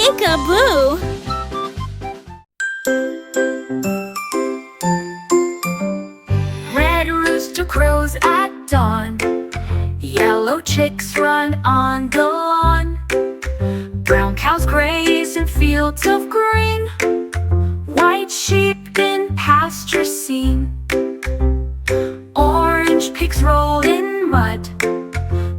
Peek-a-boo! Red rooster crows at dawn. Yellow chicks run on the lawn. Brown cows graze in fields of green. White sheep in pasture seen. Orange pigs roll in mud.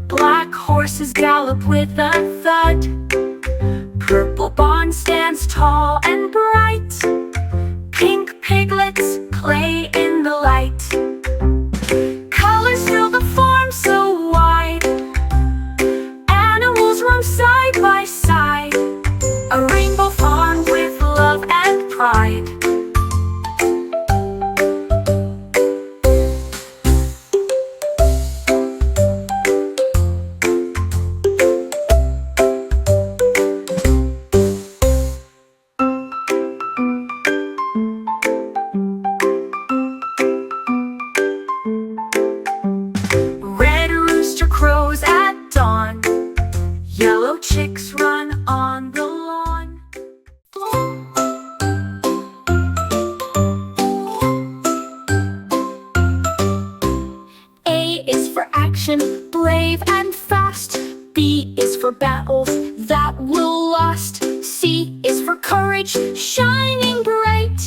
Black horses gallop with a thud. Purple barn stands tall and bright. Pink piglets play in the light. Colors fill the farm so wide. Animals roam side by side. A rainbow farm with love and pride. Crows at dawn. Yellow chicks run on the lawn. A is for action, brave and fast. B is for battles that will last. C is for courage, shining bright.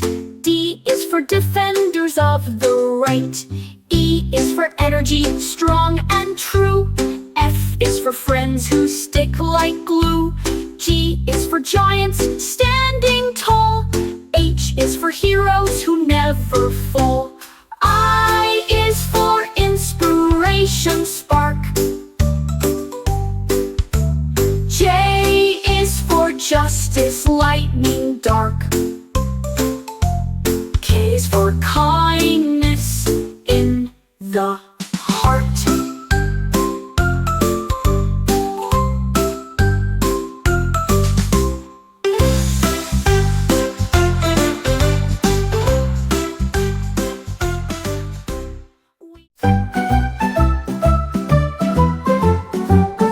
D is for defenders of the right. E is for energy, strong and true. F is for friends who stick like glue. G is for giants standing tall. H is for heroes who never fall. I is for inspiration spark. J is for justice, lightning dark. K is for kindness in the heart.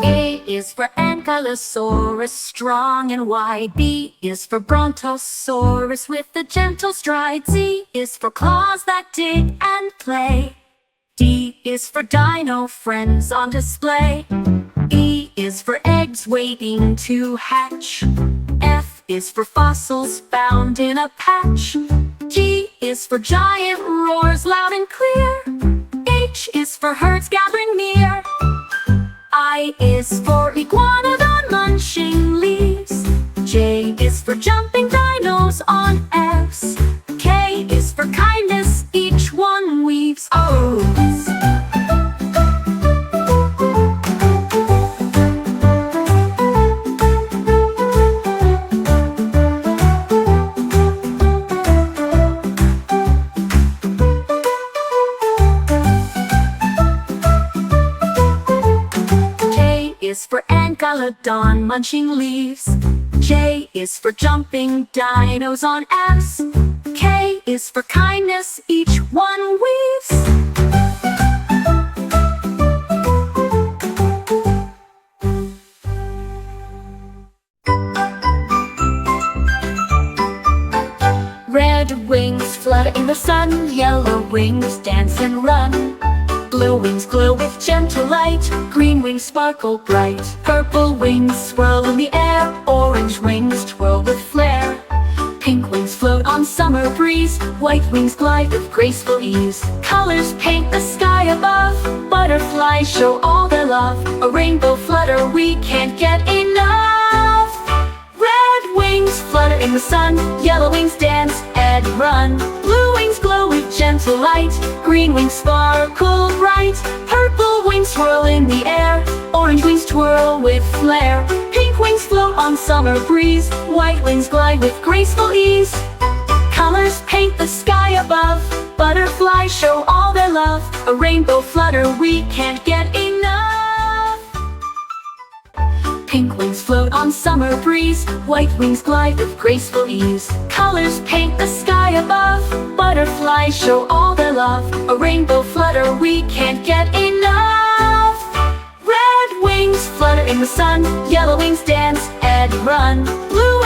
A is for Ankylosaurus, strong and wide. B is for Brontosaurus with a gentle stride. Z is for claws that dig and play. D is for dino friends on display. E is for eggs waiting to hatch. F is for fossils found in a patch. G is for giant roars loud and clear. H is for herds gathering near. I is for iguanodon munching leaves. J is for jumping dinos on F's. K is for kindness, each one weaves O's. K is for Ankylodon munching leaves. J is for jumping dinos on F's. K is for kindness, each one weaves. Red wings flutter in the sun. Yellow wings dance and run. Blue wings glow with gentle light. Green wings sparkle bright. Purple wings swirl in the air. Orange wings twirl with flair. Pink wings float on summer breeze. White wings glide with graceful ease. Colors paint the sky above. Butterflies show all their love. A rainbow flutter, we can't get enough. Red wings flutter in the sun. Yellow wings dance and run. Blue wings glow with gentle light. Green wings sparkle bright. Purple wings swirl in the air. Orange wings twirl with flair. Pink wings float on summer breeze. White wings glide with graceful ease. Colors paint the sky above. Butterflies show all their love. A rainbow flutter, we can't get enough. Pink wings float on summer breeze. White wings glide with graceful ease. Colors paint the sky above. Butterflies show all their love. A rainbow flutter, we can't get enough. Red wings flutter in the sun. Yellow wings dance and run. Blue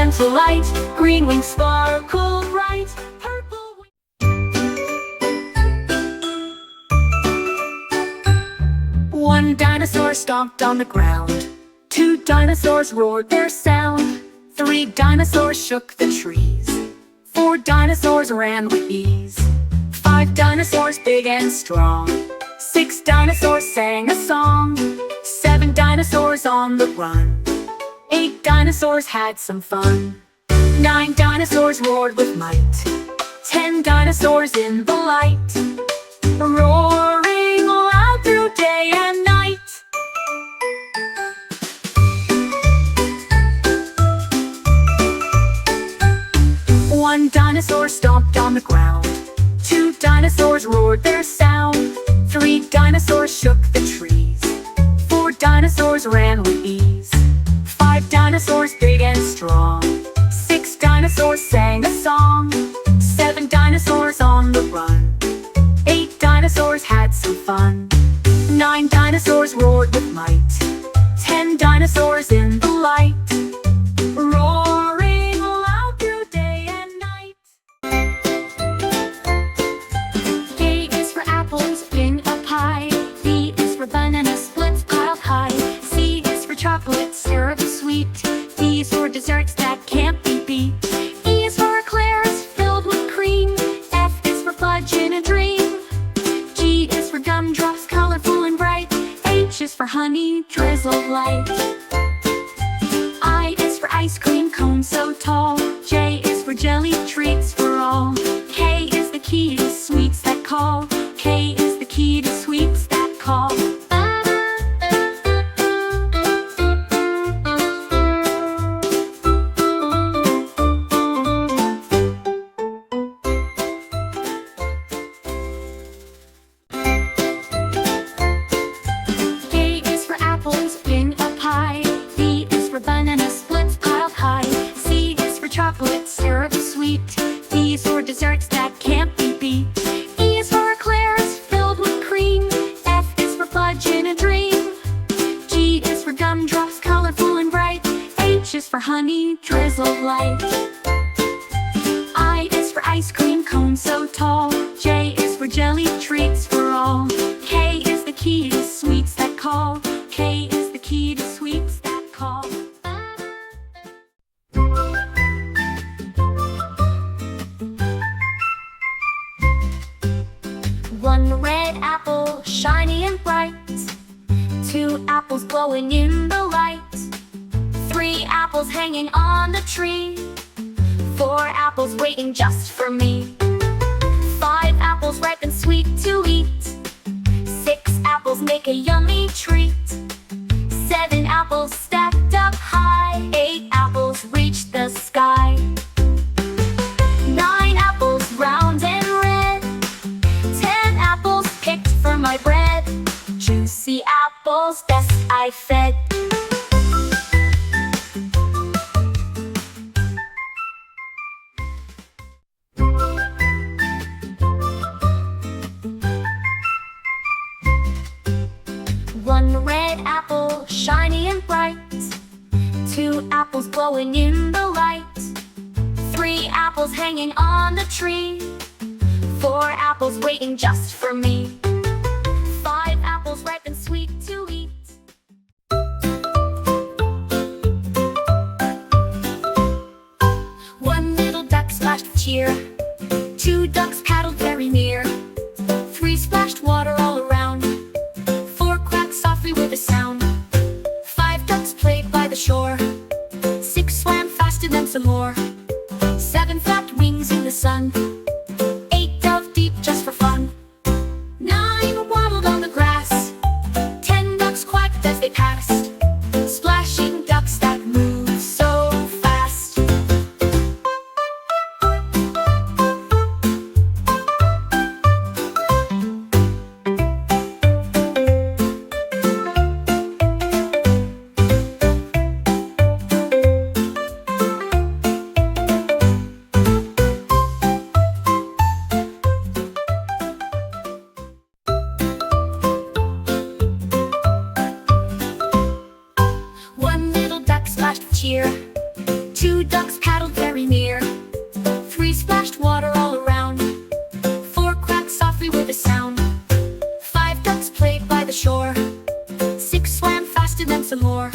gentle light. Green wings sparkle bright. Purple wings. One dinosaur stomped on the ground. Two dinosaurs roared their sound. Three dinosaurs shook the trees. Four dinosaurs ran with ease. Five dinosaurs big and strong. Six dinosaurs sang a song. Seven dinosaurs on the run. Eight dinosaurs had some fun. Nine dinosaurs roared with might. 10 dinosaurs in the light, roaring loud through day and night. One dinosaur stomped on the ground. Two dinosaurs roared their sound. Three dinosaurs shook the trees. Four dinosaurs ran with ease. Five dinosaurs big and strong. Six dinosaurs sang a song. Seven dinosaurs on the run. Eight dinosaurs had some fun. Nine dinosaurs roared with might. 10 dinosaurs in the light, roaring loud through day and night. A is for apples in a pie. B is for banana splits piled high. C is for chocolate syrup sweet. D is for desserts that can't be beat. E is for eclairs filled with cream. F is for fudge in a dream. G is for gumdrops colorful and bright. H is for honey drizzled light. I is for ice cream cone so tall. J is for jelly treats for all. K is the key to sweets that call. K is the key to sweets that call. A is for apples in a pie. B is for banana splits piled high. C is for chocolate syrup sweet. D is for desserts that can't be beat. E is for eclairs filled with cream. F is for fudge in a dream. G is for gumdrops colorful and bright. H is for honey drizzled light. I is for ice cream cone so tall. J is for jelly treats for all. K is the key to sweets that call. K is the key to sweets that call. One red apple, shiny and bright. Two apples glowing in the light. Three apples hanging on the tree. Four apples waiting just for me. Five apples ripe and sweet to eat. Six apples make a yummy treat. Seven apples stacked up high. Eight apples reach the sky. Nine apples round and red. 10 apples picked for my bread. Juicy apples best I fed. One red apple, shiny and bright. Two apples glowing in the light. Three apples hanging on the tree. Four apples waiting just for me. Five apples ripe and sweet to eat. One little duck splashed with cheer. Two ducks paddled very near. Three splashed water all around. Four quacked softly with a sound. Five ducks played by the shore. Six swam faster than some more. Seven flapped wings in the sun. Eight dove deep just for fun. Nine waddled on the grass. 10 ducks quacked as they passed. Splashing ducks that move so fast. One little duck splashed with cheer. Two 2 ducks paddled very near. 3 splashed water all around. 4 quacked softly with a sound. 5 ducks played by the shore. 6 swam faster than some more.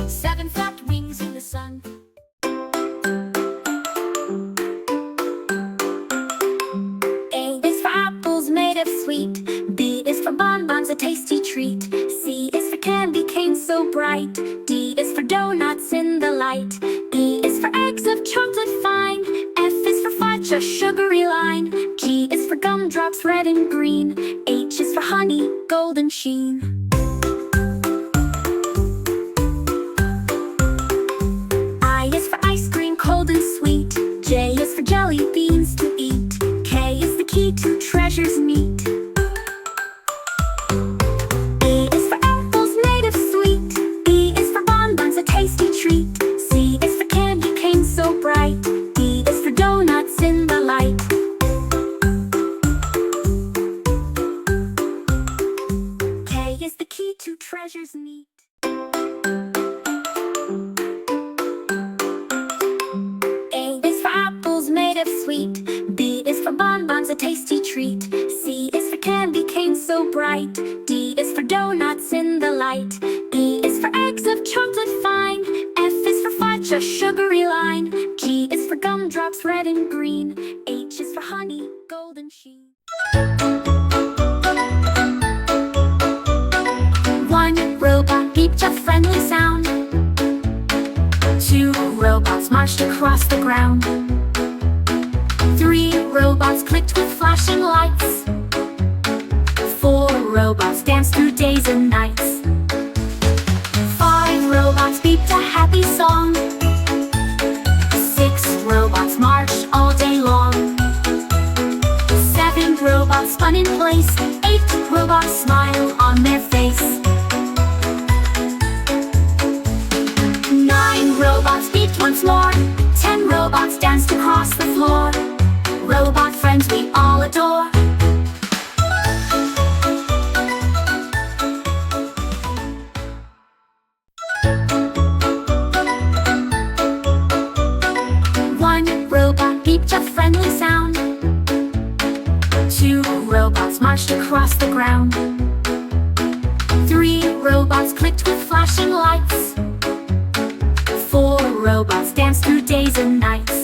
7 flapped wings in the sun. A is for apples made of sweet. B is for bonbons, a tasty treat. C is for candy canes so bright. D is for donuts in the light. E is for eggs of chocolate fine. F is for fudge, a sugary line. G is for gumdrops red and green. H is for honey, golden sheen. I is for ice cream, cold and sweet. J is for jelly beans to eat. K is the key to treasures neat. A is for apples made of sweet. B is for bonbons, a tasty treat. C is for candy canes so bright. D is for donuts in the light. K is the key to treasures neat. Made of sweet. B is for bonbons, a tasty treat. C is for candy canes so bright. D is for donuts in the light. E is for eggs of chocolate fine. F is for fudge, a sugary line. G is for gumdrops red and green. H is for honey, golden sheen. 1 robot beeped a friendly sound. 2 robots marched across the ground. 3 robots clicked with flashing lights. 4 robots danced through days and nights. 5 robots beeped a happy song. 6 robots marched all day long. 7 robots spun in place. 8 robots smile on their face. 9 robots beeped once more. 10 robots danced across the floor. Robot friends we all adore. One robot beeped a friendly sound. 2 robots marched across the ground. 3 robots clicked with flashing lights. 4 robots danced through days and nights.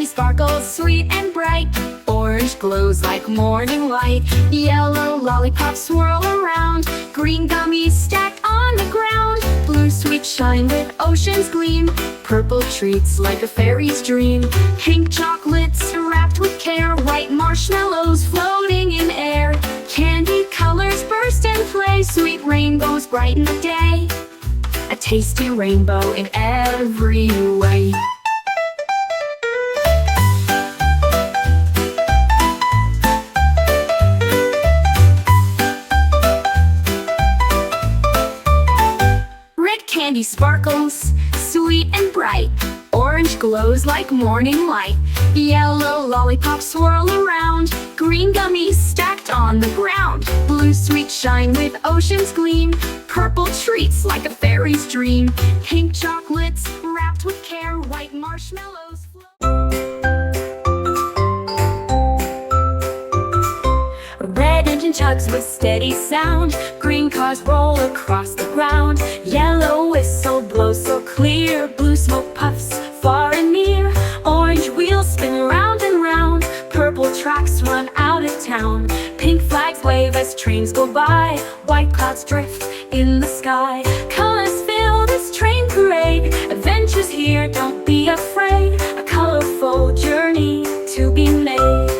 Sparkles sweet and bright. Orange glows like morning light. Yellow lollipops swirl around. Green gummies stacked on the ground. Blue sweet shine with ocean's gleam. Purple treats like a fairy's dream. Pink chocolates wrapped with care. White marshmallows floating in air. Candy colors burst and play. Sweet rainbows brighten the day. A tasty rainbow in every way. Candy sparkles, sweet and bright. Orange glows like morning light. Yellow lollipops swirl around. Green gummies stacked on the ground. Blue sweet shine with ocean's gleam. Purple treats like a fairy's dream. Pink chocolates wrapped with care. White marshmallows float. Red engine chugs with steady sound. Green cars roll across the ground. Yellow whistle blows so clear. Blue smoke puffs far and near. Orange wheels spin round and round. Purple tracks run out of town. Pink flags wave as trains go by. White clouds drift in the sky. Colors fill this train parade. Adventures here, don't be afraid. A colorful journey to be made.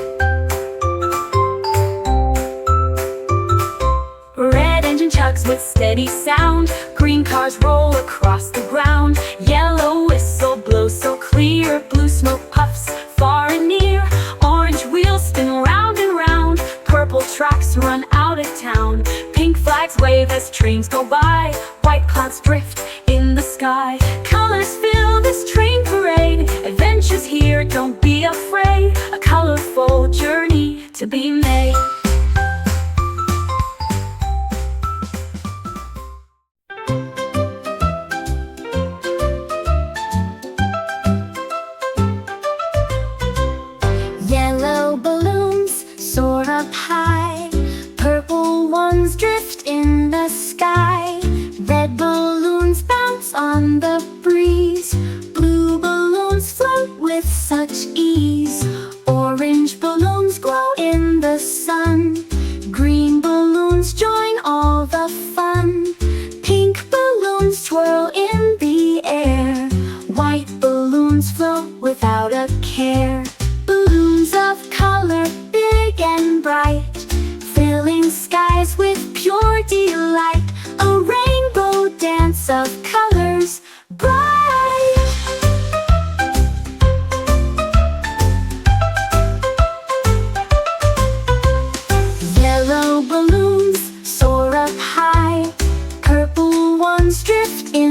Chugs with steady sound. Green cars roll across the ground. Yellow whistle blows so clear. Blue smoke puffs far and near. Orange wheels spin round and round. Purple tracks run out of town. Pink flags wave as trains go by. White clouds drift in the sky. Colors fill this train parade. Adventures here, don't be afraid. A colorful journey to to be made. Yellow balloons soar up high, purple ones drift in the sky. Red balloons bounce on the breeze, blue balloons float with such ease. Orange balloons glow in the sun, green balloons join all the fun. Pink balloons twirl in the air, white balloons float without a care. Balloons of color, big and bright, filling skies with pure delight. A rainbow dance of colors bright. Yellow balloons soar up high, purple ones drift in